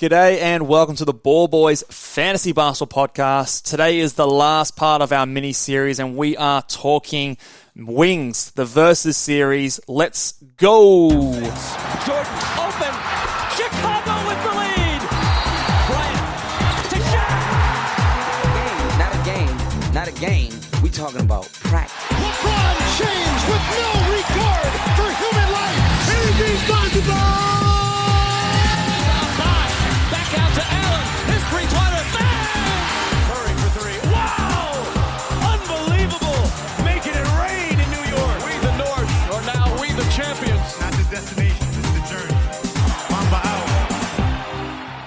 G'day and welcome to the Ball Boys Fantasy Basketball Podcast. Today is the last part of our mini-series and we are talking Wings, the Versus Series. Let's go! Jordan open. Chicago with the lead. Bryant to Shaq. Not a game. We talking about practice. LeBron James with no regard for human life. Anything's possible. Back out to Allen. His three-pointer. Bang! Curry for three. Wow! Unbelievable. Making it rain in New York. We the North are now we the champions. Not the destination, it's the journey. Mamba out.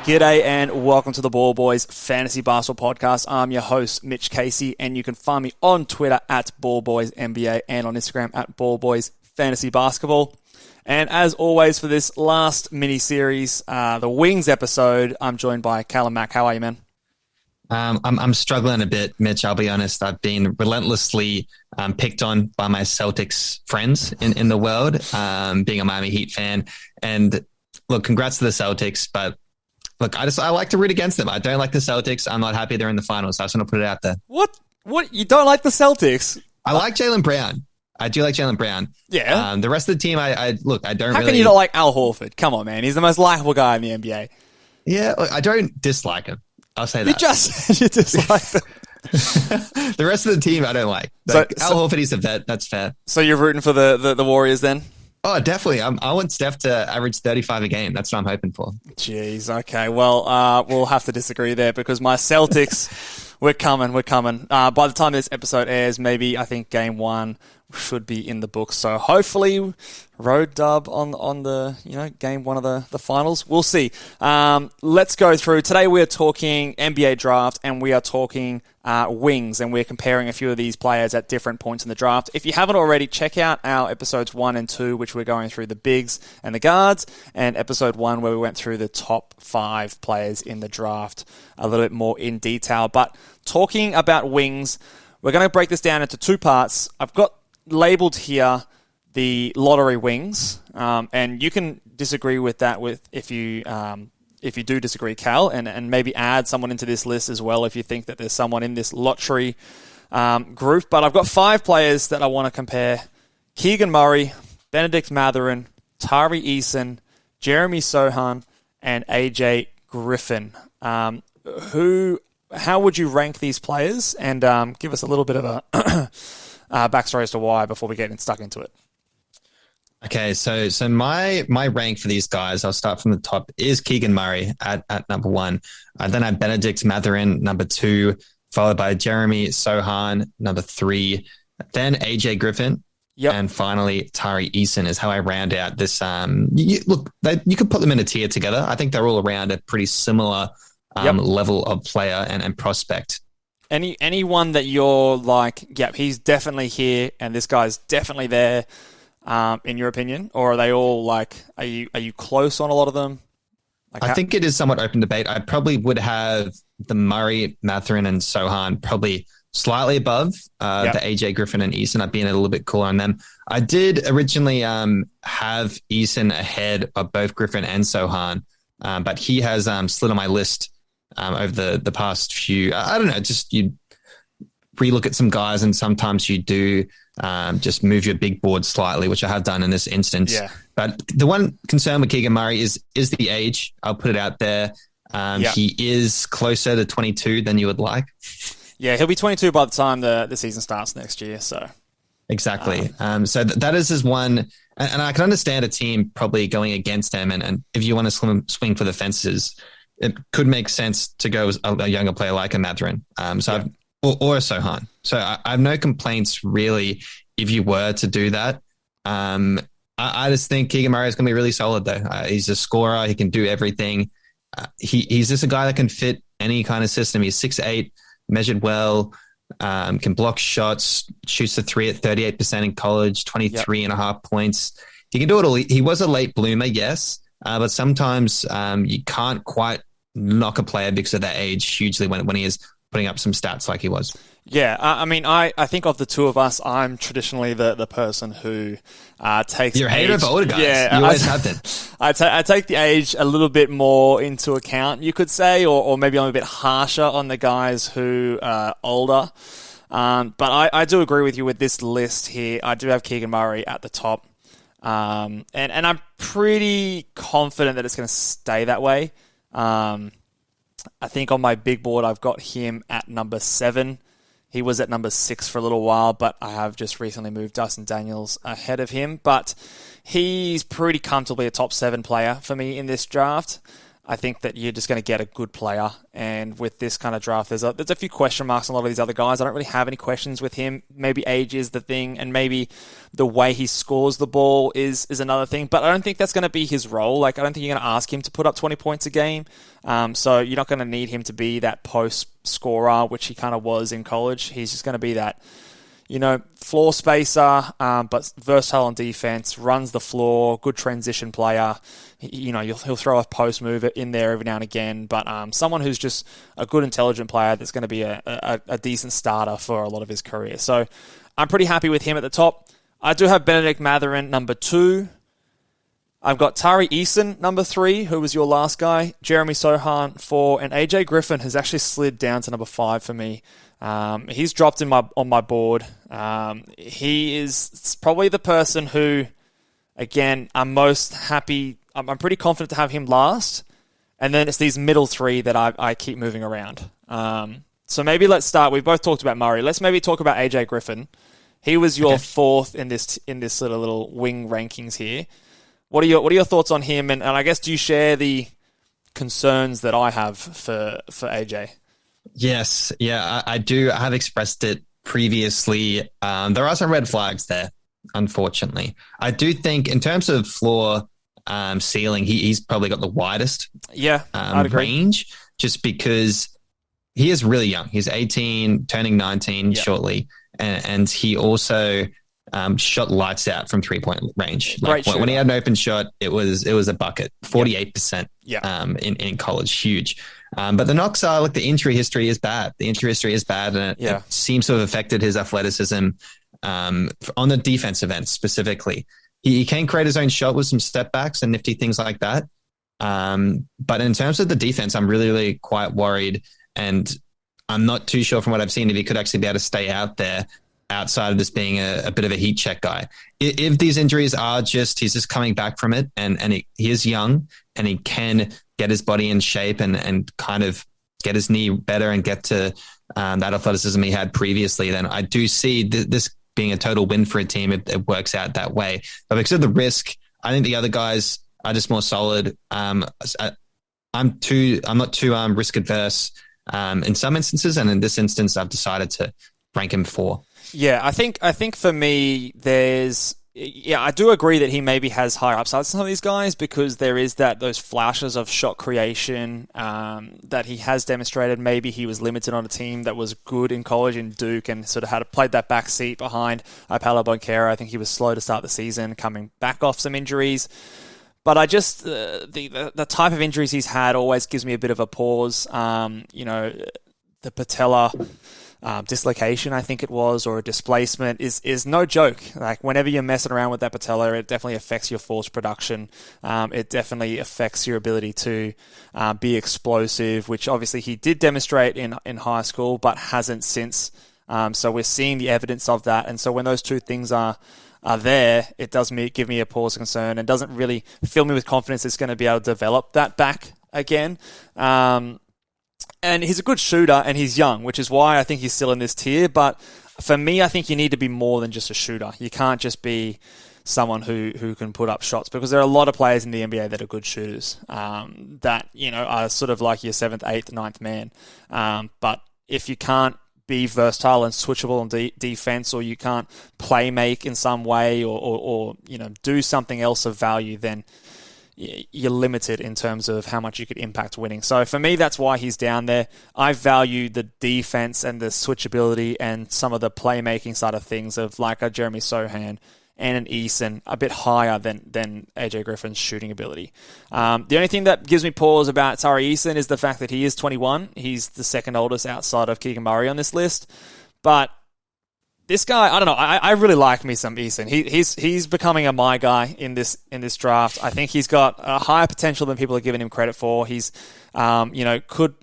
G'day and welcome to the Ball Boys Fantasy Basketball Podcast. I'm your host, Mitch Casey, and you can find me on Twitter at Ball Boys NBA and on Instagram at Ball Boys Fantasy Basketball. And as always, for this last mini-series, the Wings episode, I'm joined by Cal and Mac. How are you, man? I'm struggling a bit, Mitch. I'll be honest. I've been relentlessly picked on by my Celtics friends in the world, being a Miami Heat fan. And look, congrats to the Celtics, but look, I like to root against them. I don't like the Celtics. I'm not happy they're in the finals. So I just want to put it out there. What? You don't like the Celtics? I like Jaylen Brown. I do like Jaylen Brown. Yeah. The rest of the team, I don't really... How can you not like Al Horford? Come on, man. He's the most likable guy in the NBA. Yeah, look, I don't dislike him. I'll say that. You just said you dislike them. The rest of the team, I don't like. Al Horford, he's a vet. That's fair. So you're rooting for the Warriors then? Oh, definitely. I want Steph to average 35 a game. That's what I'm hoping for. Jeez. Okay. Well, we'll have to disagree there because my Celtics, we're coming. By the time this episode airs, maybe I think game one should be in the books. So hopefully road dub on the, game one of the finals. We'll see. Let's go through. Today we're talking NBA draft and we are talking wings, and we're comparing a few of these players at different points in the draft. If you haven't already, check out our episodes 1 and 2, which we're going through the bigs and the guards, and episode 1 where we went through the top 5 players in the draft a little bit more in detail. But talking about wings, we're going to break this down into 2 parts. I've got labeled here the lottery wings, and you can disagree with that if you do disagree, Cal, and maybe add someone into this list as well if you think that there's someone in this lottery group. But I've got 5 players that I want to compare: Keegan Murray, Benedict Mathurin, Tari Eason, Jeremy Sohan, and AJ Griffin. How would you rank these players? And give us a little bit of a backstory as to why before we get stuck into it. Okay, so my rank for these guys, I'll start from the top, is Keegan Murray at number 1. Then I have Benedict Mathurin, number 2, followed by Jeremy Sohan, number 3. Then AJ Griffin. Yep. And finally, Tari Eason is how I round out this. You could put them in a tier together. I think they're all around a pretty similar level of player and prospect. Anyone that you're like, yep, he's definitely here, and this guy's definitely there, in your opinion, or are they all like, are you close on a lot of them? I think it is somewhat open debate. I probably would have the Murray, Mathurin, and Sohan probably slightly above the AJ Griffin and Eason. I'd be a little bit cooler on them. I did originally have Eason ahead of both Griffin and Sohan, but he has slid on my list over the past few. I don't know, just you relook at some guys and sometimes you do just move your big board slightly, which I have done in this instance. Yeah. But the one concern with Keegan Murray is the age. I'll put it out there. He is closer to 22 than you would like. Yeah, he'll be 22 by the time the season starts next year. So exactly. So that is his one. And I can understand a team probably going against him. And if you want to swing for the fences, it could make sense to go with a younger player like a Mathurin. Or a Sohan. So I have no complaints really if you were to do that. I just think Keegan Murray is going to be really solid though. He's a scorer. He can do everything. He's just a guy that can fit any kind of system. He's 6'8", measured well, can block shots, shoots the 3 at 38% in college, 23.5 points. He can do it all. He was a late bloomer, yes, but sometimes you can't quite knock a player because of their age hugely when he is putting up some stats like he was. Yeah, I mean, I think of the two of us, I'm traditionally the person who takes You're a hater of older guys. Yeah, you always have been. I take the age a little bit more into account, you could say, or maybe I'm a bit harsher on the guys who are older. But I do agree with you with this list here. I do have Keegan Murray at the top. And I'm pretty confident that it's going to stay that way. I think on my big board, I've got him at number 7. He was at number 6 for a little while, but I have just recently moved Dyson Daniels ahead of him. But he's pretty comfortably a top 7 player for me in this draft. I think that you're just going to get a good player. And with this kind of draft, there's a few question marks on a lot of these other guys. I don't really have any questions with him. Maybe age is the thing, and maybe the way he scores the ball is another thing. But I don't think that's going to be his role. Like, I don't think you're going to ask him to put up 20 points a game. So you're not going to need him to be that post scorer, which he kind of was in college. He's just going to be that, floor spacer, but versatile on defense, runs the floor, good transition player. He'll throw a post move in there every now and again, but someone who's just a good, intelligent player that's going to be a decent starter for a lot of his career. So I'm pretty happy with him at the top. I do have Benedict Mathurin, number 2. I've got Tari Eason, number 3, who was your last guy, Jeremy Sohan, 4, and AJ Griffin has actually slid down to number 5 for me. He's dropped on my board. He is probably the person who, again, I'm most happy. I'm pretty confident to have him last. And then it's these middle 3 that I keep moving around. So maybe let's start. We've both talked about Murray. Let's maybe talk about AJ Griffin. He was your 4th in this sort of little wing rankings here. What are your thoughts on him? And I guess, do you share the concerns that I have for AJ? Yes. Yeah, I do. I have expressed it previously. There are some red flags there, unfortunately. I do think in terms of floor ceiling, he's probably got the widest I'd agree. range, just because he is really young. He's 18, turning 19 shortly. And he also shot lights out from 3-point range. Like when he had an open shot, it was a bucket, 48% in college, huge. But the knocks are, the injury history is bad. And it seems to have affected his athleticism on the defensive end specifically. He can create his own shot with some step backs and nifty things like that. But in terms of the defense, I'm really, really quite worried. And I'm not too sure from what I've seen if he could actually be able to stay out there outside of just being a bit of a heat check guy. If these injuries are he's just coming back from it and he is young and he can get his body in shape and kind of get his knee better and get to that athleticism he had previously, then I do see this being a total win for a team if it works out that way. But because of the risk, I think the other guys are just more solid. I'm not too risk adverse in some instances, and in this instance, I've decided to rank him 4. Yeah, I think for me, I do agree that he maybe has higher upsides than some of these guys, because there is those flashes of shot creation that he has demonstrated. Maybe he was limited on a team that was good in college in Duke and sort of played that back seat behind Paolo Banchero. I think he was slow to start the season, coming back off some injuries. But I just the type of injuries he's had always gives me a bit of a pause. The patella dislocation, I think it was, or a displacement is no joke. Like, whenever you're messing around with that patella, it definitely affects your force production. It definitely affects your ability to be explosive, which obviously he did demonstrate in high school, but hasn't since. So we're seeing the evidence of that. And so when those two things are there, it does give me a pause of concern and doesn't really fill me with confidence it's going to be able to develop that back again. And he's a good shooter and he's young, which is why I think he's still in this tier. But for me, I think you need to be more than just a shooter. You can't just be someone who can put up shots, because there are a lot of players in the NBA that are good shooters that, are sort of like your 7th, 8th, 9th man. But if you can't be versatile and switchable on defense, or you can't play make in some way, or do something else of value, then you're limited in terms of how much you could impact winning. So for me, that's why he's down there. I value the defense and the switchability and some of the playmaking side of things of like a Jeremy Sohan and an Eason a bit higher than AJ Griffin's shooting ability. The only thing that gives me pause about Tari Eason is the fact that he is 21. He's the second oldest outside of Keegan Murray on this list. But this guy, I don't know. I really like me some Eason. He's becoming a my guy in this draft. I think he's got a higher potential than people are giving him credit for. He's, could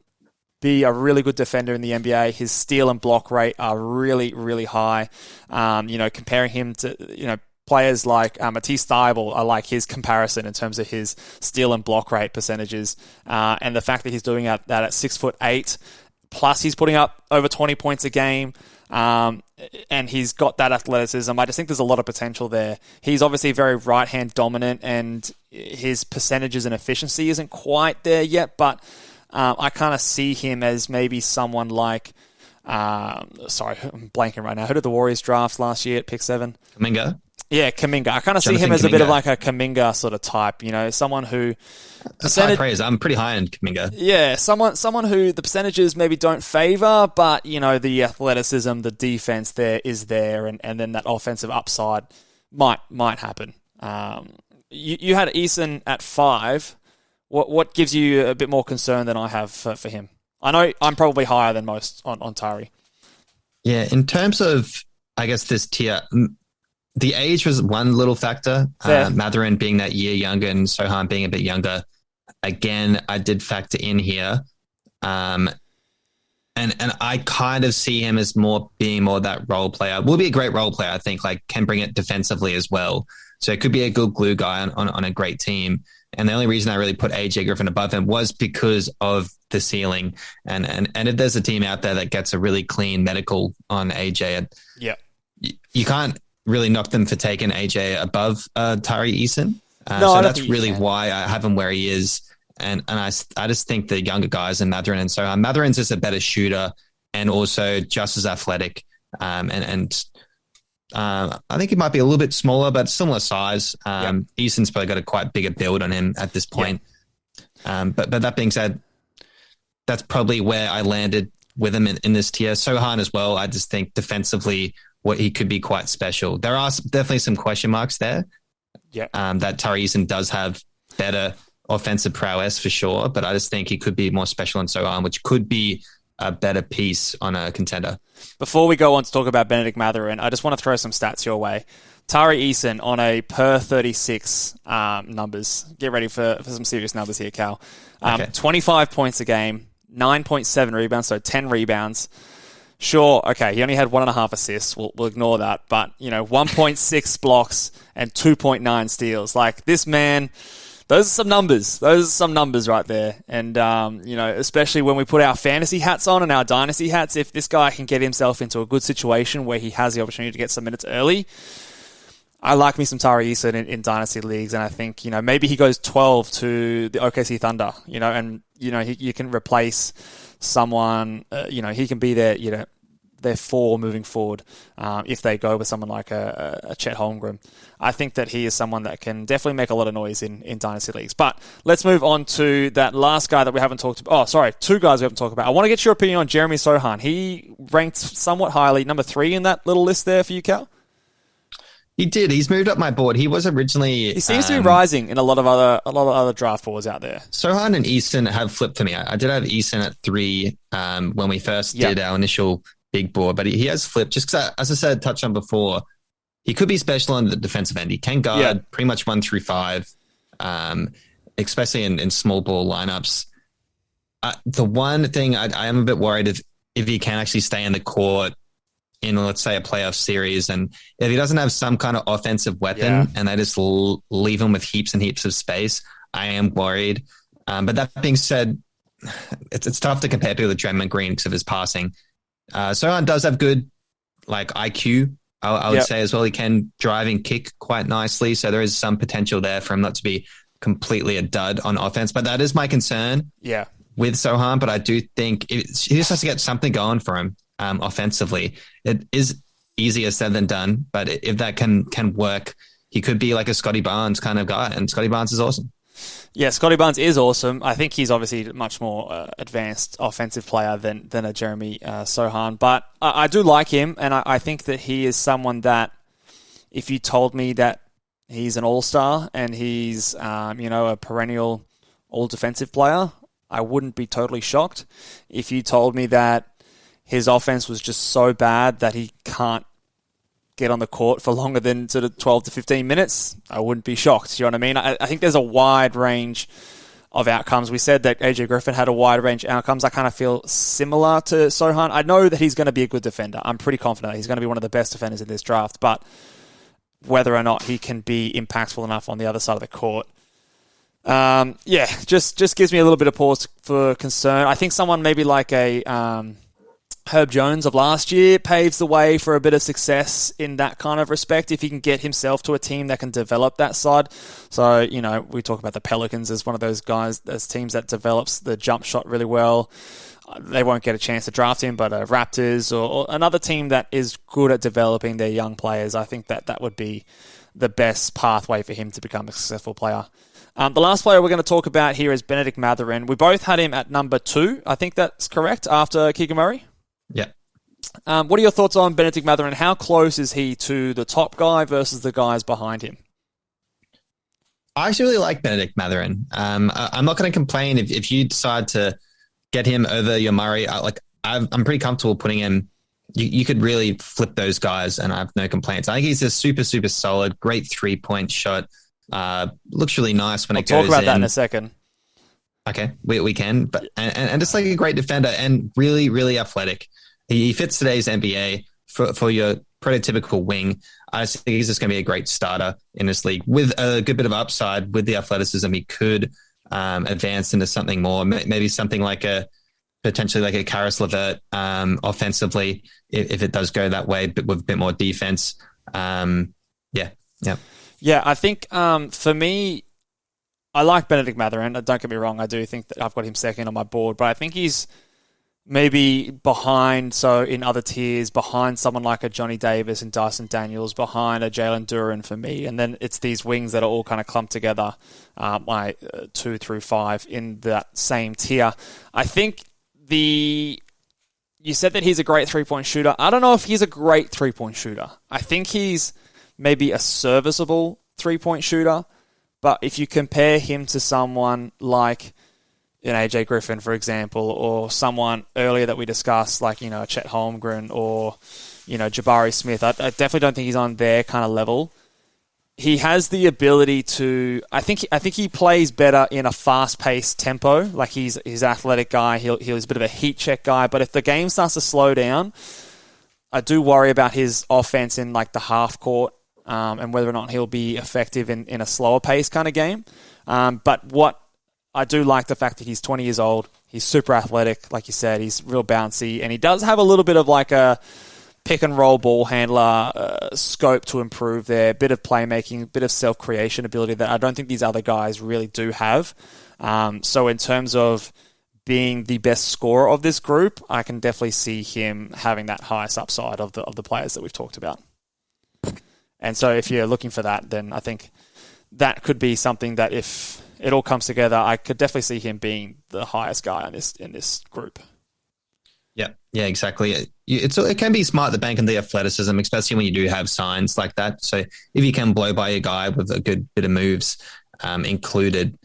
be a really good defender in the NBA. His steal and block rate are really, really high. Comparing him to, players like Matisse Thybulle, I like his comparison in terms of his steal and block rate percentages. And the fact that he's doing that at 6'8", plus he's putting up over 20 points a game. And he's got that athleticism. I just think there's a lot of potential there. He's obviously very right-hand dominant, and his percentages and efficiency isn't quite there yet, but I kind of see him as maybe someone like, I'm blanking right now. Who did the Warriors draft last year at pick 7? Kuminga. Yeah, Kuminga. I kind of see him as a bit of like a Kuminga sort of type, someone who... That's high praise. I'm pretty high on Kuminga. Yeah, someone who the percentages maybe don't favor, but, the athleticism, the defense there is there, and then that offensive upside might happen. You had Eason at 5. What gives you a bit more concern than I have for him? I know I'm probably higher than most on Tari. Yeah, in terms of, I guess, this tier... The age was one little factor. Mathurin being that year younger and Sohan being a bit younger. Again, I did factor in here. And I kind of see him as being more that role player. Will be a great role player, I think, can bring it defensively as well. So it could be a good glue guy on a great team. And the only reason I really put AJ Griffin above him was because of the ceiling. And if there's a team out there that gets a really clean medical on AJ, you can't really knock them for taking AJ above Tari Eason. So that's really why I have him where he is. And I just think the younger guys and Mathurin and so Mathurin's just a better shooter and also just as athletic. I think he might be a little bit smaller, but similar size. Eason's probably got a quite bigger build on him at this point. But that being said, that's probably where I landed with him in this tier. Sohan as well. I just think defensively, what he could be quite special. There are definitely some question marks there. That Tari Eason does have better offensive prowess for sure, but I just think he could be more special in Sohan, which could be a better piece on a contender. Before we go on to talk about Benedict Mathurin, I just want to throw some stats your way. Tari Eason on a per 36 numbers. Get ready for some serious numbers here, Cal. 25 points a game, 9.7 rebounds, so 10 rebounds. Sure, okay, he only had 1.5 assists. We'll ignore that. But, 1.6 blocks and 2.9 steals. This man, those are some numbers. Those are some numbers right there. And, especially when we put our fantasy hats on and our dynasty hats, if this guy can get himself into a good situation where he has the opportunity to get some minutes early, I like me some Tari Eason in dynasty leagues. And I think, maybe he goes 12 to the OKC Thunder, and, you can replace someone, he can be their 4 moving forward if they go with someone like a Chet Holmgren. I think that he is someone that can definitely make a lot of noise in dynasty leagues. But let's move on to that last guy that we haven't talked about. 2 guys we haven't talked about. I want to get your opinion on Jeremy Sohan. He ranked somewhat highly, number 3 in that little list there for you, Cal. He did. He's moved up my board. He was originally... He seems to be rising in a lot of other draft boards out there. Sohan and Eason have flipped for me. I did have Eason at 3 when we first did our initial big board, but he has flipped just because, as I said, touched on before, he could be special on the defensive end. He can guard pretty much 1 through 5, especially in small ball lineups. The one thing I am a bit worried if he can actually stay in the court in, let's say, a playoff series, and if he doesn't have some kind of offensive weapon and they just leave him with heaps and heaps of space, I am worried. But that being said, it's tough to compare to the Draymond Green because of his passing. Sohan does have good IQ, I would say as well. He can drive and kick quite nicely, so there is some potential there for him not to be completely a dud on offense. But that is my concern with Sohan. But I do think he just has to get something going for him offensively. It is easier said than done, but if that can work, he could be like a Scotty Barnes kind of guy, and Scotty Barnes is awesome. Yeah, Scotty Barnes is awesome. I think he's obviously a much more advanced offensive player than a Jeremy Sohan. But I do like him, and I think that he is someone that if you told me that he's an all-star and he's, a perennial all-defensive player, I wouldn't be totally shocked. If you told me that his offense was just so bad that he can't get on the court for longer than sort of 12 to 15 minutes, I wouldn't be shocked. You know what I mean? I think there's a wide range of outcomes. We said that AJ Griffin had a wide range of outcomes. I kind of feel similar to Sohan. I know that he's going to be a good defender. I'm pretty confident he's going to be one of the best defenders in this draft, but whether or not he can be impactful enough on the other side of the court, just gives me a little bit of pause for concern. I think someone maybe like a Herb Jones of last year paves the way for a bit of success in that kind of respect if he can get himself to a team that can develop that side. So, we talk about the Pelicans as one of those guys, as teams that develops the jump shot really well. They won't get a chance to draft him, but Raptors or another team that is good at developing their young players, I think that would be the best pathway for him to become a successful player. The last player we're going to talk about here is Benedict Mathurin. We both had him at number 2. I think that's correct, after Keegan Murray. Yeah. What are your thoughts on Benedict Mathurin? How close is he to the top guy versus the guys behind him? I actually really like Benedict Mathurin. I'm not going to complain if you decide to get him over your Murray. I'm pretty comfortable putting him. You could really flip those guys, and I have no complaints. I think he's a super, super solid, great 3-point shot. Looks really nice when it goes in. We'll talk about that in a second. Okay, we can, but and just like a great defender and really, really athletic. He fits today's NBA for your prototypical wing. I think he's just going to be a great starter in this league with a good bit of upside with the athleticism. He could advance into something more, maybe something like potentially like a Karis LeVert offensively, if it does go that way, but with a bit more defense. Yeah, I think for me, I like Benedict Mathurin. Don't get me wrong. I do think that I've got him second on my board, but I think he's maybe behind, so in other tiers, behind someone like a Johnny Davis and Dyson Daniels, behind a Jalen Duren for me. And then it's these wings that are all kind of clumped together, my 2 through 5 in that same tier. I think you said that he's a great 3-point shooter. I don't know if he's a great 3-point shooter. I think he's maybe a serviceable 3-point shooter. But if you compare him to someone like AJ Griffin, for example, or someone earlier that we discussed, like, Chet Holmgren or, Jabari Smith, I definitely don't think he's on their kind of level. He has the ability to, I think he plays better in a fast-paced tempo. Like, he's an athletic guy. He's a bit of a heat check guy. But if the game starts to slow down, I do worry about his offense in like the half court. And whether or not he'll be effective in a slower pace kind of game. But what I do like the fact that he's 20 years old. He's super athletic, like you said. He's real bouncy. And he does have a little bit of like a pick-and-roll ball handler scope to improve there. Bit of playmaking, bit of self-creation ability that I don't think these other guys really do have. So in terms of being the best scorer of this group, I can definitely see him having that highest upside of the players that we've talked about. And so if you're looking for that, then I think that could be something that if it all comes together, I could definitely see him being the highest guy in this group. Yeah, exactly. It can be smart to bank on the athleticism, especially when you do have signs like that. So if you can blow by a guy with a good bit of moves included,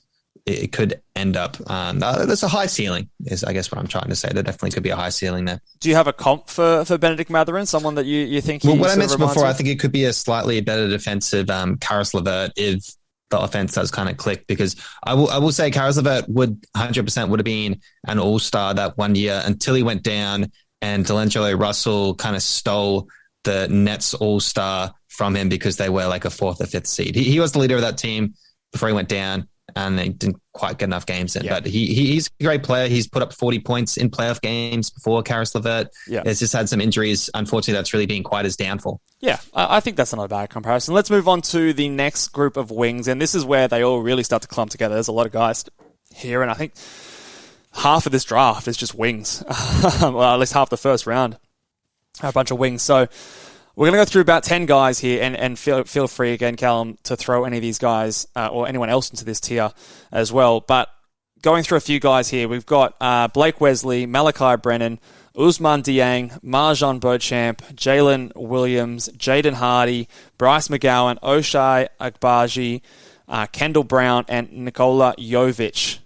it could end up. There's a high ceiling, is I guess what I'm trying to say. There definitely could be a high ceiling there. Do you have a comp for Benedict Mathurin? Someone that you think? Well, what I mentioned before, I think it could be a slightly better defensive Karis LeVert if the offense does kind of click. Because I will say Karis LeVert would 100% would have been an all-star that one year until he went down and D'Angelo Russell kind of stole the Nets all-star from him because they were like a 4th or 5th seed. He was the leader of that team before he went down. And they didn't quite get enough games in. Yeah. But he's a great player. He's put up 40 points in playoff games before Karis LeVert. Yeah. He's just had some injuries. Unfortunately, that's really been quite his downfall. Yeah, I think that's not a bad comparison. Let's move on to the next group of wings. And this is where they all really start to clump together. There's a lot of guys here. And I think half of this draft is just wings. Well, at least half the first round. A bunch of wings. So we're going to go through about 10 guys here, and feel free again, Callum, to throw any of these guys or anyone else into this tier as well. But going through a few guys here, we've got Blake Wesley, Malachi Brennan, Ousmane Dieng, Marjon Beauchamp, Jalen Williams, Jaden Hardy, Bryce McGowan, O'Shea Agbaji, Kendall Brown, and Nikola Jovic.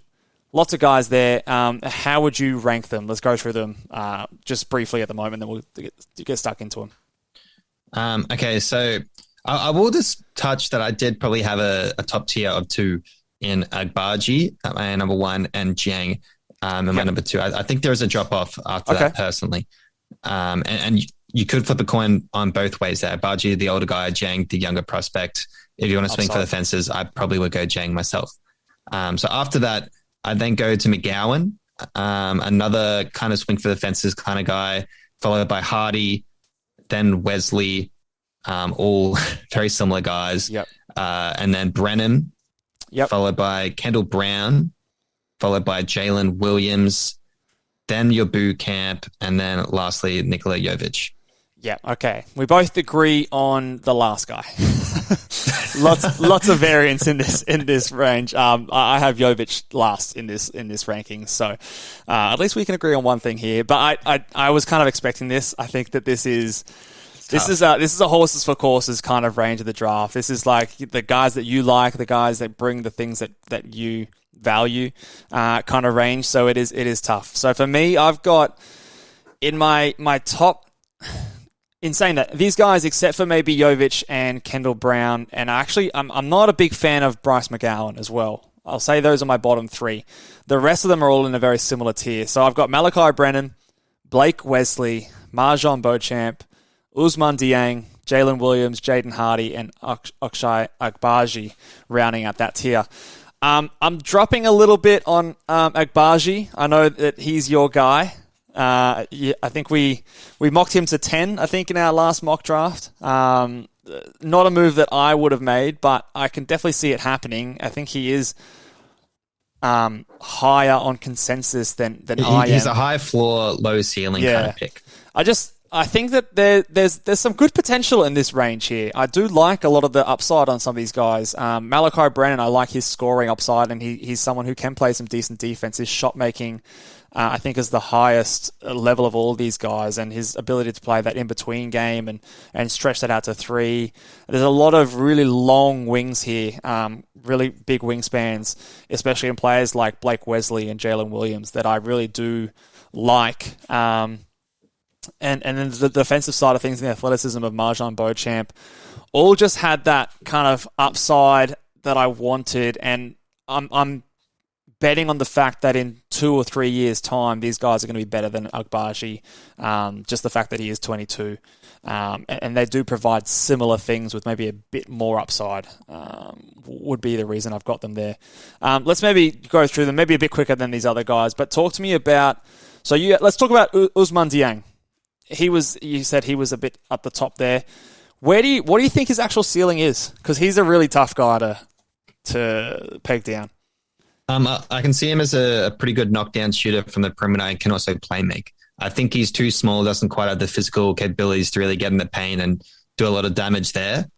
Lots of guys there. How would you rank them? Let's go through them just briefly at the moment, then we'll get stuck into them. Okay, so I will just touch that I did probably have a top tier of 2 in Agbaji at my number 1 and Jiang in my number 2. I think there is a drop-off after that, personally. And you could flip a coin on both ways there. Agbaji, the older guy, Jiang, the younger prospect. If you want to swing for the fences, I probably would go Jiang myself. So after that, I then go to McGowan, another kind of swing for the fences kind of guy, followed by Hardy, then Wesley, all very similar guys. Yep. And then Brennan, followed by Kendall Brown, followed by Jalen Williams, then your boot camp, and then lastly, Nikola Jovic. Yeah, okay. We both agree on the last guy. lots of variance in this range. I have Jovic last in this ranking, so at least we can agree on one thing here. But I was kind of expecting this. I think that this is a horses for courses kind of range of the draft. This is like the guys that you like, the guys that bring the things that you value, kind of range. So it is tough. So for me, I've got in my top. In saying that, these guys, except for maybe Jovic and Kendall Brown, and actually, I'm not a big fan of Bryce McGowan as well. I'll say those are my bottom 3. The rest of them are all in a very similar tier. So I've got Malachi Brennan, Blake Wesley, Marjon Beauchamp, Ousmane Dieng, Jalen Williams, Jaden Hardy, and O'Shea Agbaji rounding out that tier. I'm dropping a little bit on Agbaji. I know that he's your guy. I think we mocked him to 10, I think, in our last mock draft. Not a move that I would have made, but I can definitely see it happening. I think he is higher on consensus than I am. He's a high floor, low ceiling kind of pick. I think that there's some good potential in this range here. I do like a lot of the upside on some of these guys. Malachi Brennan, I like his scoring upside, and he's someone who can play some decent defense. His shot making, I think, is the highest level of all of these guys, and his ability to play that in-between game and stretch that out to 3. There's a lot of really long wings here, really big wingspans, especially in players like Blake Wesley and Jalen Williams that I really do like. And then the defensive side of things, the athleticism of Marjon Beauchamp, all just had that kind of upside that I wanted, and I'm betting on the fact that in 2 or 3 years' time, these guys are going to be better than Agbaji. Just the fact that he is 22. And they do provide similar things with maybe a bit more upside, would be the reason I've got them there. Let's maybe go through them, maybe a bit quicker than these other guys, but talk to me about... let's talk about Ousmane Dieng. You said he was a bit up the top there. What do you think his actual ceiling is? Because he's a really tough guy to peg down. I can see him as a pretty good knockdown shooter from the perimeter and can also play make. I think he's too small, doesn't quite have the physical capabilities to really get in the paint and do a lot of damage there.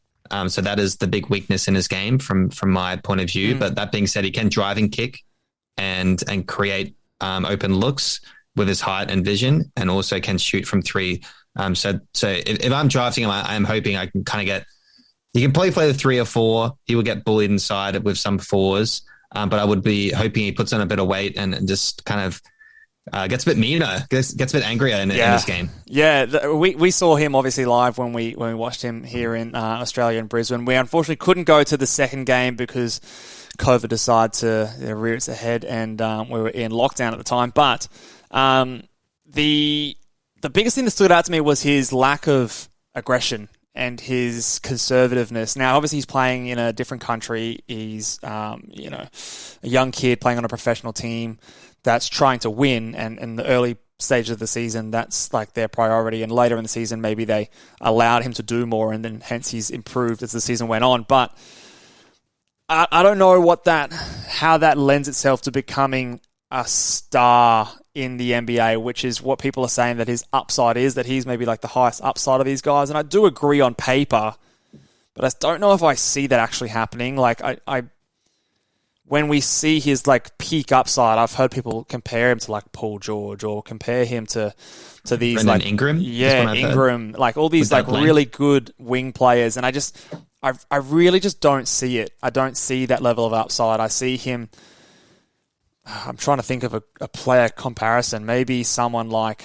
So that is the big weakness in his game from my point of view. But that being said, he can drive and kick and create open looks with his height and vision, and also can shoot from 3. So if I'm drafting him, I'm hoping I can kind of get... He can probably play the 3 or 4. He will get bullied inside with some 4s. But I would be hoping he puts on a bit of weight and just kind of gets a bit meaner, gets a bit angrier in this game. Yeah, we saw him obviously live when we watched him here in Australia and Brisbane. We unfortunately couldn't go to the second game because COVID decided to rear its head, and we were in lockdown at the time. But the biggest thing that stood out to me was his lack of aggression and his conservativeness. Now, obviously, he's playing in a different country. He's, a young kid playing on a professional team that's trying to win. And in the early stage of the season, that's like their priority. And later in the season, maybe they allowed him to do more, and then hence he's improved as the season went on. But I don't know how that lends itself to becoming a star in the NBA, which is what people are saying that his upside is, that he's maybe like the highest upside of these guys. And I do agree on paper, but I don't know if I see that actually happening. Like when we see his like peak upside, I've heard people compare him to like Paul George or compare him to these Brendan like Ingram. Yeah, Ingram, like all these like really good wing players, and I really just don't see it. I don't see that level of upside. I see him. I'm trying to think of a player comparison. Maybe someone like,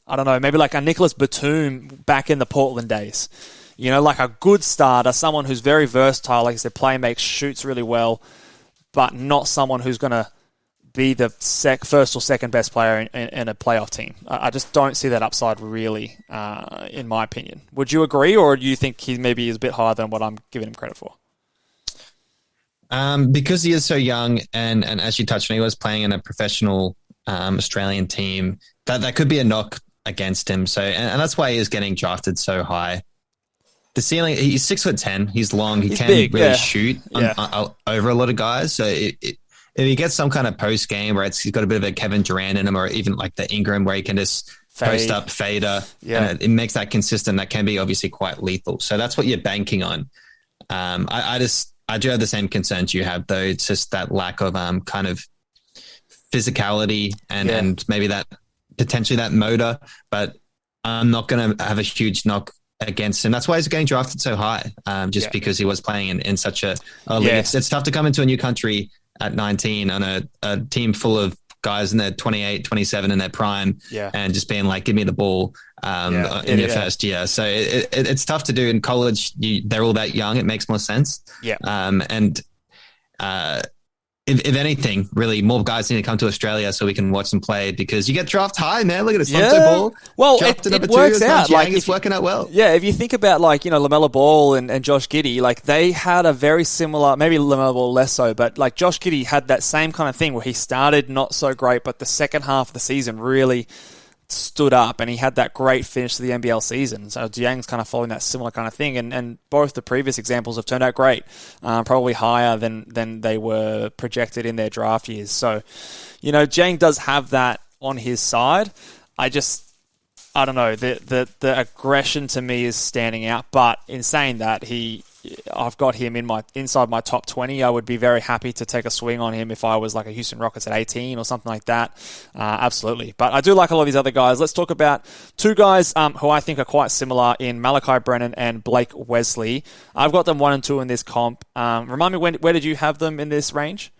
I don't know, maybe like a Nicholas Batum back in the Portland days. You know, like a good starter, someone who's very versatile, like I said, makes, shoots really well, but not someone who's going to be the first or second best player in a playoff team. I just don't see that upside really, in my opinion. Would you agree, or do you think he maybe is a bit higher than what I'm giving him credit for? Because he is so young, and as you touched on, he was playing in a professional Australian team, that could be a knock against him. So, and that's why he is getting drafted so high. The ceiling, he's 6'10", he's long, he's can big, really shoot over a lot of guys. So if he gets some kind of post game where he's got a bit of a Kevin Durant in him, or even like the Ingram where he can just post up fader, and it makes that consistent. That can be obviously quite lethal. So that's what you're banking on. I do have the same concerns you have, though. It's just that lack of kind of physicality and maybe that potentially that motor, but I'm not going to have a huge knock against him. That's why he's getting drafted so high, because he was playing in such a league. It's tough to come into a new country at 19 on a team full of guys in their 28, 27 in their prime, and just being like, give me the ball in your first year. So it's tough to do in college. They're all that young. It makes more sense. If anything, really, more guys need to come to Australia so we can watch them play, because you get drafted high, man. Look at it, Lonzo Ball. Well, it works out. Like, it's working out well. Yeah, if you think about, like, you know, LaMelo Ball and Josh Giddey, like, they had a very similar, maybe LaMelo Ball less so, but, like, Josh Giddey had that same kind of thing where he started not so great, but the second half of the season really stood up, and he had that great finish to the NBL season. So Jiang's kind of following that similar kind of thing, and both the previous examples have turned out great, probably higher than they were projected in their draft years. So, you know, Jiang does have that on his side. I don't know, the aggression to me is standing out, but in saying that, I've got him inside my top 20. I would be very happy to take a swing on him if I was like a Houston Rockets at 18 or something like that. Absolutely. But I do like a lot of these other guys. Let's talk about two guys who I think are quite similar in Malachi Brennan and Blake Wesley. I've got them 1 and 2 in this comp. Remind me, where did you have them in this range?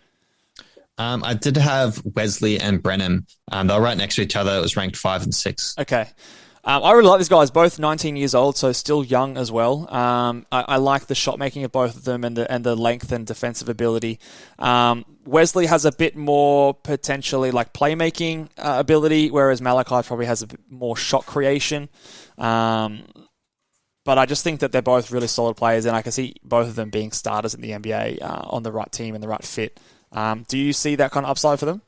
I did have Wesley and Brennan. They were right next to each other. It was ranked 5 and 6. Okay. I really like these guys, both 19 years old, so still young as well. I like the shot making of both of them and the length and defensive ability. Wesley has a bit more potentially like playmaking ability, whereas Malachi probably has a bit more shot creation. But I just think that they're both really solid players, and I can see both of them being starters in the NBA on the right team and the right fit. Do you see that kind of upside for them?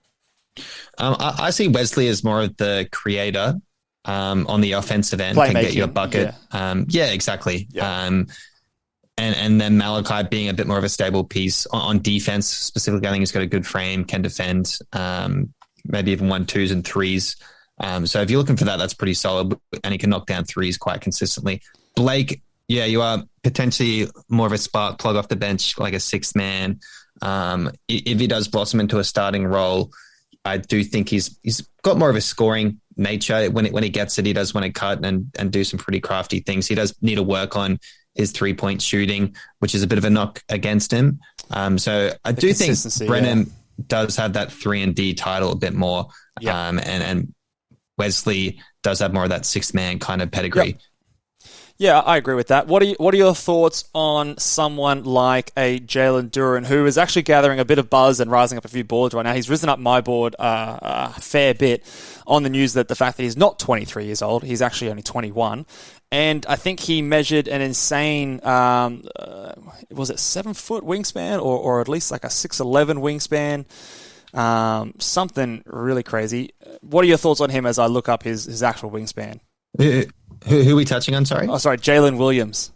I see Wesley as more of the creator. On the offensive end, can get you a bucket. Exactly. And then Malachi being a bit more of a stable piece on defense. Specifically, I think he's got a good frame, can defend, maybe even 1-2s and 3s. So if you're looking for that, that's pretty solid, and he can knock down 3s quite consistently. Blake, you are potentially more of a spark plug off the bench, like a sixth man. If he does blossom into a starting role, I do think he's got more of a scoring nature. When he gets it, he does want to cut and do some pretty crafty things. He does need to work on his 3-point shooting, which is a bit of a knock against him. So I do think Brennan does have that 3-and-D title a bit more. And Wesley does have more of that sixth man kind of pedigree. Yeah, I agree with that. What are your thoughts on someone like a Jalen Duren, who is actually gathering a bit of buzz and rising up a few boards right now? He's risen up my board a fair bit on the news that the fact that he's not 23 years old, he's actually only 21. And I think he measured an insane, was it 7-foot wingspan or at least like a 6'11" wingspan? Something really crazy. What are your thoughts on him as I look up his actual wingspan? Who are we touching on? Sorry. Oh, sorry, Jalen Williams.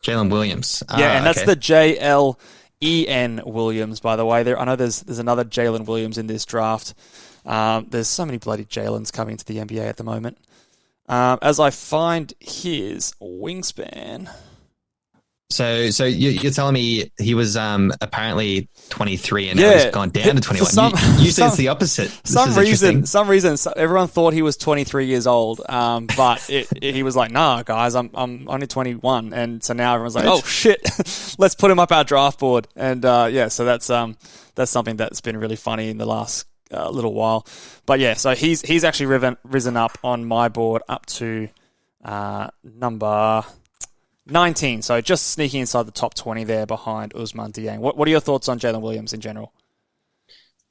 Jalen Williams. Yeah, and that's the JLEN Williams, by the way. I know there's another Jalen Williams in this draft. There's so many bloody Jalens coming to the NBA at the moment. As I find his wingspan, So you're telling me he was apparently 23 and now he's gone down to 21. Usually it's the opposite. Some reason, everyone thought he was 23 years old, but he was like, nah, guys, I'm only 21. And so now everyone's like, oh, shit, let's put him up our draft board. And so that's something that's been really funny in the last little while. But yeah, so he's actually risen up on my board up to number 19, so just sneaking inside the top 20 there behind Ousmane Dieng. What are your thoughts on Jalen Williams in general?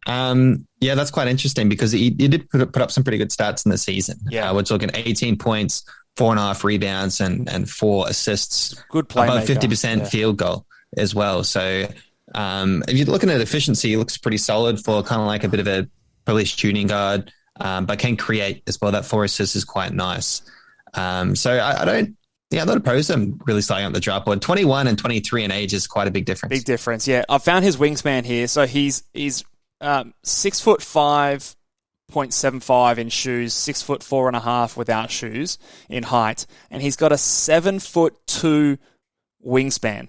Yeah, that's quite interesting because he did put up some pretty good stats in the season. Yeah, we're talking 18 points, 4.5 rebounds, and 4 assists. Good playmaker. About 50% field goal as well. So if you're looking at efficiency, it looks pretty solid for kind of like a bit of a probably shooting guard, but can create as well. That 4 assists is quite nice. So I'm not opposed to him really starting up the draft board. 21 and 23 in age is quite a big difference. Big difference, yeah. I've found his wingspan here. So he's 6'5.75" in shoes, 6'4.5" without shoes in height, and he's got a 7'2" wingspan.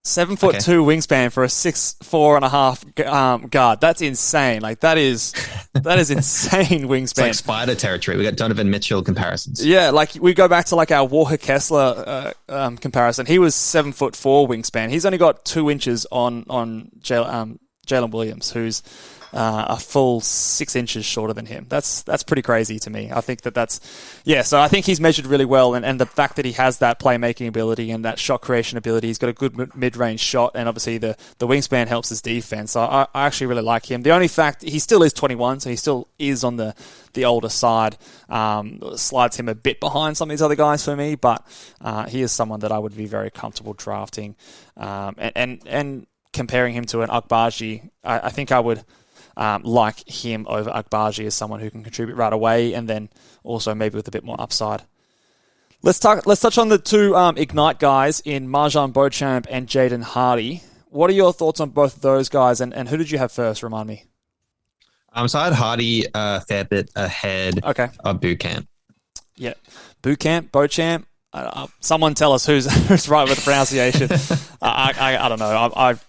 7'2" wingspan for a 6'4.5" guard. That's insane. Like that is insane wingspan. It's like spider territory. We got Donovan Mitchell comparisons. Yeah, like we go back to like our Walker Kessler comparison. He was 7'4" wingspan. He's only got 2 inches on Jalen Williams, who's a full 6 inches shorter than him. That's pretty crazy to me. I think so I think he's measured really well, and the fact that he has that playmaking ability and that shot creation ability, he's got a good mid-range shot, and obviously the wingspan helps his defense. So I actually really like him. The only fact, he still is 21, so he still is on the older side. Slides him a bit behind some of these other guys for me, but he is someone that I would be very comfortable drafting. And comparing him to an Agbaji, I think I would like him over Agbaji as someone who can contribute right away, and then also maybe with a bit more upside. Let's touch on the 2 Ignite guys in Marjan Beauchamp and Jaden Hardy. What are your thoughts on both of those guys, and who did you have first? Remind me. So I had Hardy a fair bit ahead of Beauchamp. Yeah, Beauchamp. Someone tell us who's right with the pronunciation. I don't know. I've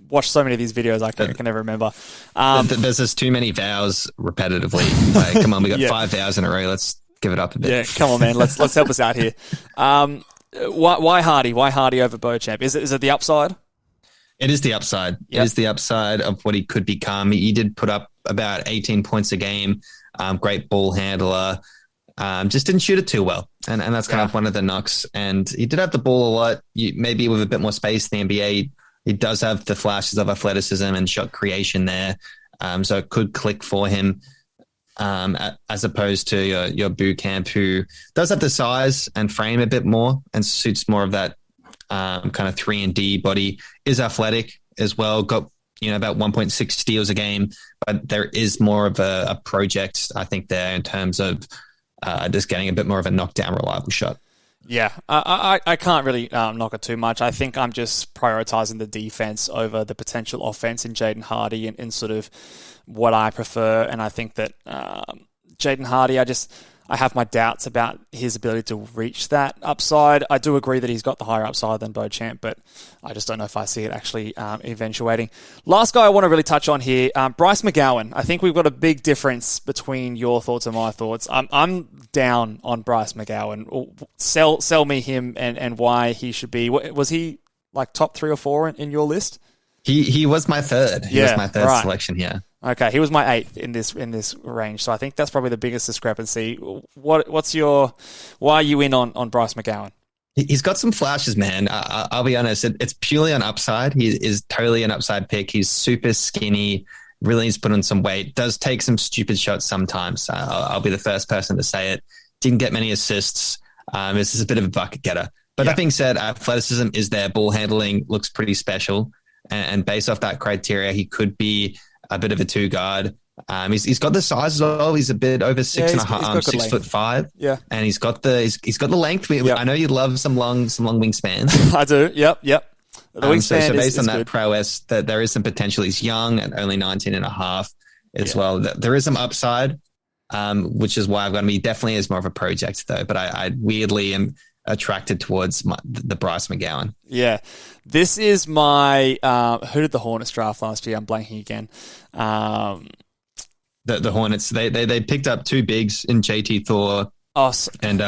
watched so many of these videos I can never remember. There's just too many vowels repetitively. Like, come on, we got 5 vowels in a row. Let's give it up a bit. Yeah, come on, man. Let's help us out here. Why Hardy? Why Hardy over Beauchamp? Is it the upside? It is the upside. Yep. It is the upside of what he could become. He did put up about 18 points a game. Great ball handler. Just didn't shoot it too well. And that's kind of one of the knocks. And he did have the ball a lot. Maybe with a bit more space in the NBA, he does have the flashes of athleticism and shot creation there. So it could click for him, as opposed to your Beauchamp, who does have the size and frame a bit more and suits more of that kind of 3-and-D body, is athletic as well, got about 1.6 steals a game, but there is more of a project, I think, there in terms of just getting a bit more of a knockdown, reliable shot. Yeah, I can't really knock it too much. I think I'm just prioritizing the defense over the potential offense in Jaden Hardy and sort of what I prefer. And I think that Jaden Hardy, I have my doubts about his ability to reach that upside. I do agree that he's got the higher upside than Beauchamp, but I just don't know if I see it actually eventuating. Last guy I want to really touch on here, Bryce McGowan. I think we've got a big difference between your thoughts and my thoughts. I'm down on Bryce McGowan. Sell me him and why he should be. Was he like top 3 or 4 in your list? He was my third. He was my third selection here. Okay, he was my 8th in this range, so I think that's probably the biggest discrepancy. Why are you in on Bryce McGowan? He's got some flashes, man. I'll be honest, it's purely on upside. He is totally an upside pick. He's super skinny, really needs to put on some weight, does take some stupid shots sometimes. I'll be the first person to say it. Didn't get many assists. This is a bit of a bucket getter. But that being said, athleticism is there. Ball handling looks pretty special. And based off that criteria, he could be a bit of a 2 guard. He's got the size as well. He's a bit over 6'5". Yeah, and he's got the length. I know you love some long wingspans. I do. Yep. The wingspan so based on that good. prowess, that there is some potential. He's young and only 19 and a half as well. There is some upside, which is why I've got him. He definitely is more of a project though. But I weirdly am attracted towards the Bryce McGowan. Yeah. This is my... who did the Hornets draft last year? I'm blanking again. The Hornets, they picked up 2 bigs in JT Thor and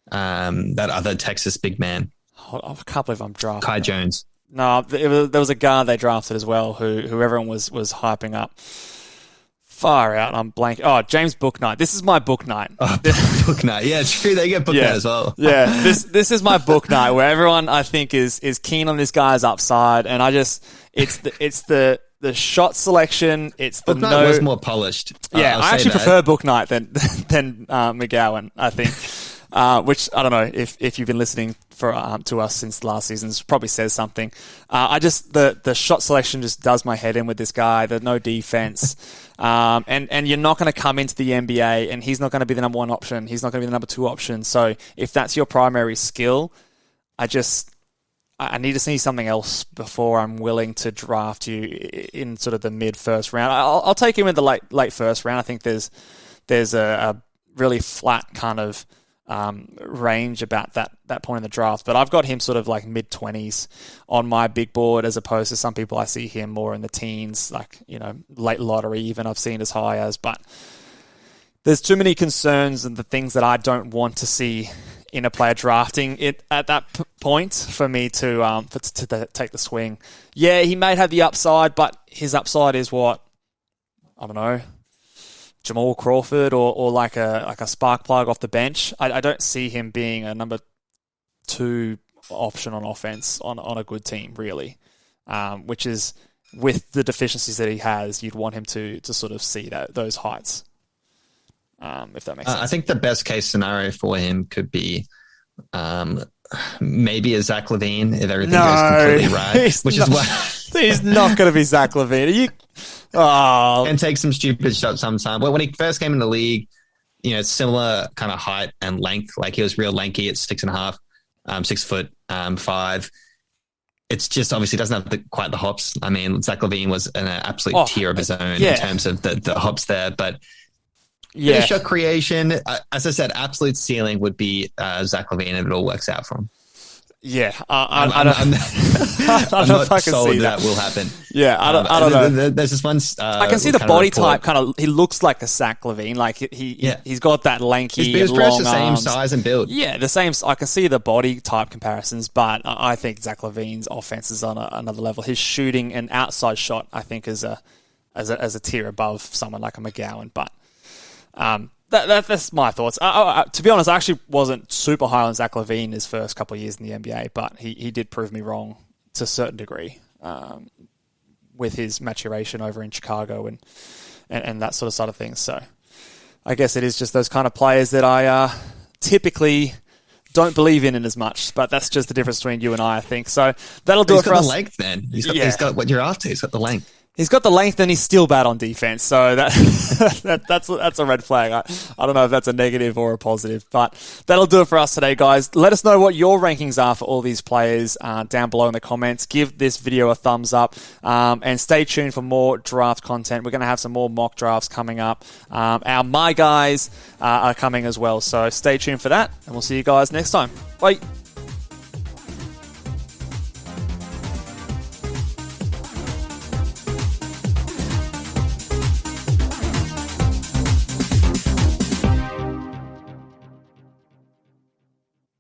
that other Texas big man. I can't believe I'm drafting. Kai Jones. No, there was a guard they drafted as well who everyone was hyping up. Far out, I'm blank. Oh, James Bouknight. This is my Bouknight. Oh, Bouknight. Yeah, true. They get Bouknight as well. Yeah, this is my Bouknight where everyone I think is keen on this guy's upside, and it's the shot selection. It's the Bouknight was more polished. Yeah, I actually prefer Bouknight than McGowan. I think. Which I don't know if you've been listening to us since last season, probably says something. The shot selection just does my head in with this guy. There's no defense, and you're not going to come into the NBA, and he's not going to be the number 1 option. He's not going to be the number 2 option. So if that's your primary skill, I need to see something else before I'm willing to draft you in sort of the mid first round. I'll take him in the late first round. I think there's a really flat kind of range about that point in the draft, but I've got him sort of like mid-20s on my big board, as opposed to some people I see him more in the teens, like, late lottery even I've seen as high as. But there's too many concerns and the things that I don't want to see in a player drafting it at that point for me to take the swing. Yeah, he may have the upside, but his upside is what, I don't know, Jamal Crawford or like a spark plug off the bench. I don't see him being a number 2 option on offense on a good team, really. Which is, with the deficiencies that he has, you'd want him to sort of see those heights. If that makes sense. I think the best case scenario for him could be maybe a Zach LaVine if everything goes completely right. He's not going to be Zach LaVine. Are you? Oh. And take some stupid shots sometime. Well, when he first came in the league, similar kind of height and length. Like, he was real lanky at 6.5, 6'5". It's just obviously doesn't have quite the hops. I mean, Zach LaVine was an absolute tier of his own in terms of the hops there, but. Yeah, shot creation. As I said, absolute ceiling would be Zach LaVine if it all works out for him. Yeah, I'm not sold that will happen. Yeah, I don't know. There's this one. I can see the body type kind of. He looks like a Zach LaVine. Like he's got that lanky, he's long the arms. same size and build. Yeah, the same. I can see the body type comparisons, but I think Zach LaVine's offense is on another level. His shooting and outside shot, I think, is a tier above someone like a McGowan. But that's my thoughts. To be honest, I actually wasn't super high on Zach LaVine his first couple of years in the NBA, but he did prove me wrong to a certain degree with his maturation over in Chicago and that sort of side of things. So I guess it is just those kind of players that I typically don't believe in as much, but that's just the difference between you and I think. So that'll do it for us. He's got the length then. He's got what you're after. He's got the length. He's got the length and he's still bad on defense. So that's a red flag. I don't know if that's a negative or a positive, but that'll do it for us today, guys. Let us know what your rankings are for all these players down below in the comments. Give this video a thumbs up and stay tuned for more draft content. We're going to have some more mock drafts coming up. Our My Guys are coming as well. So stay tuned for that and we'll see you guys next time. Bye.